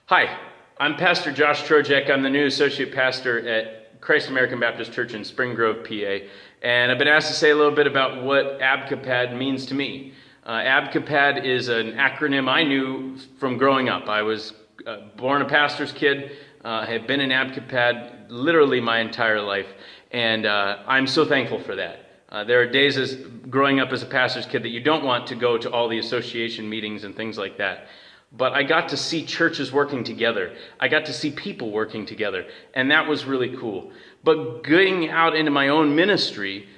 Hi, I'm Pastor Josh Trojak. I'm the new associate pastor at Christ American Baptist Church in Spring Grove, PA. And I've been asked to say a little bit about what ABCOPAD means to me. ABCOPAD is an acronym I knew from growing up. I was born a pastor's kid, have been in ABCOPAD literally my entire life, and I'm so thankful for that. There are days as growing up as a pastor's kid that you don't want to go to all the association meetings and things like that. But I got to see churches working together. I got to see people working together, and that was really cool. But getting out into my own ministry,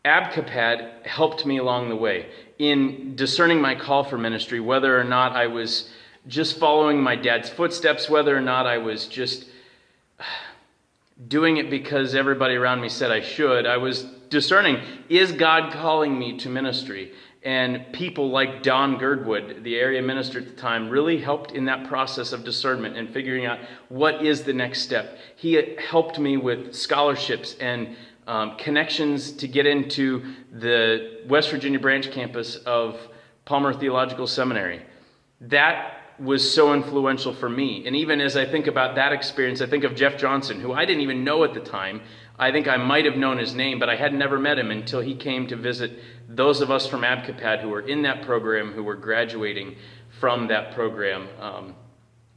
ABCOPAD helped me along the way in discerning my call for ministry, whether or not I was just following my dad's footsteps, whether or not I was just doing it because everybody around me said I should. I was discerning, is God calling me to ministry? And people like Don Girdwood, the area minister at the time, really helped in that process of discernment and figuring out what is the next step. He helped me with scholarships and connections to get into the West Virginia branch campus of Palmer Theological Seminary. That was so influential for me. And even as I think about that experience, I think of Jeff Johnson, who I didn't even know at the time. I think I might have known his name, but I had never met him until he came to visit those of us from ABCOPAD who were in that program, who were graduating from that program.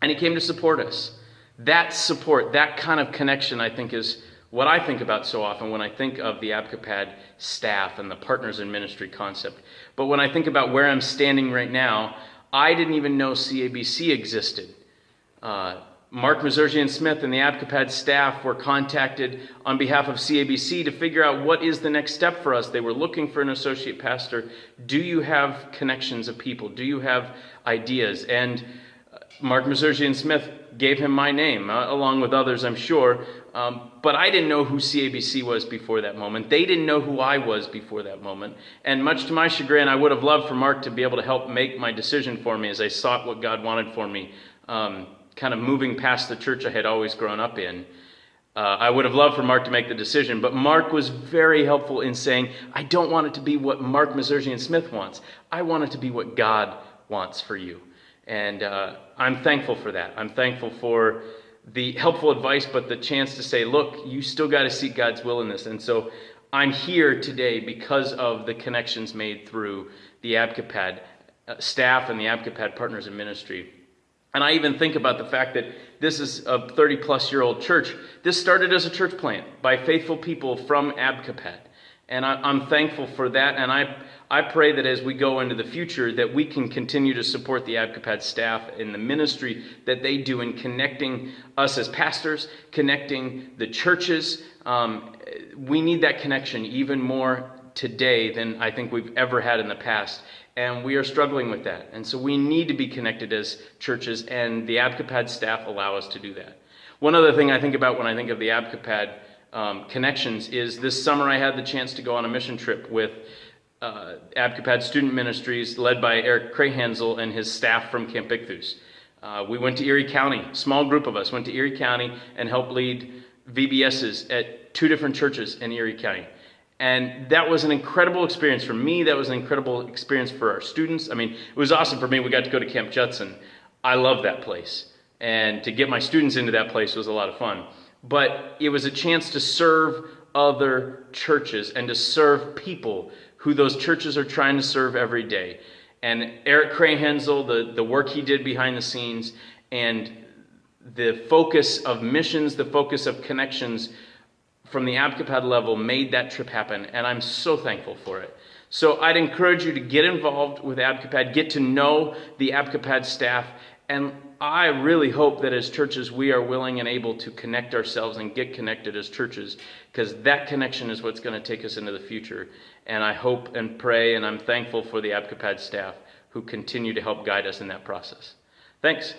And he came to support us. That support, that kind of connection, I think, is what I think about so often when I think of the ABCOPAD staff and the partners in ministry concept. But when I think about where I'm standing right now, I didn't even know CABC existed. Mark Mazurzian Smith and the ABCOPAD staff were contacted on behalf of CABC to figure out what is the next step for us. They were looking for an associate pastor. Do you have connections of people? Do you have ideas? And Mark Mazurzian Smith gave him my name, along with others, I'm sure. But I didn't know who CABC was before that moment. They didn't know who I was before that moment. And much to my chagrin, I would have loved for Mark to be able to help make my decision for me as I sought what God wanted for me. Kind of moving past the church I had always grown up in. I would have loved for Mark to make the decision, but Mark was very helpful in saying, I don't want it to be what Mark Mazurzian Smith wants. I want it to be what God wants for you. And I'm thankful for that. I'm thankful for the helpful advice, but the chance to say, look, you still got to seek God's will in this. And so I'm here today because of the connections made through the ABCOPAD staff and the ABCOPAD partners in ministry. And I even think about the fact that this is a 30-plus-year-old church. This started as a church plant by faithful people from ABCOPAD. And I'm thankful for that. And I pray that as we go into the future that we can continue to support the ABCOPAD staff in the ministry that they do in connecting us as pastors, connecting the churches. We need that connection even more today than I think we've ever had in the past. And we are struggling with that. And so we need to be connected as churches, and the ABCOPAD staff allow us to do that. One other thing I think about when I think of the ABCOPAD connections is this summer I had the chance to go on a mission trip with ABCOPAD Student Ministries led by Eric Krahansel and his staff from Camp Ichthus. We went to Erie County. Small group of us went to Erie County and helped lead VBSs at 2 different churches in Erie County. And that was an incredible experience for me. That was an incredible experience for our students. I mean, it was awesome for me. We got to go to Camp Judson. I love that place. And to get my students into that place was a lot of fun. But it was a chance to serve other churches and to serve people who those churches are trying to serve every day. And Eric Krahansel, the work he did behind the scenes, and the focus of missions, the focus of connections from the ABCOPAD level made that trip happen, and I'm so thankful for it. So I'd encourage you to get involved with ABCOPAD, get to know the ABCOPAD staff, and I really hope that as churches we are willing and able to connect ourselves and get connected as churches, because that connection is what's going to take us into the future. And I hope and pray, and I'm thankful for the ABCOPAD staff who continue to help guide us in that process. Thanks.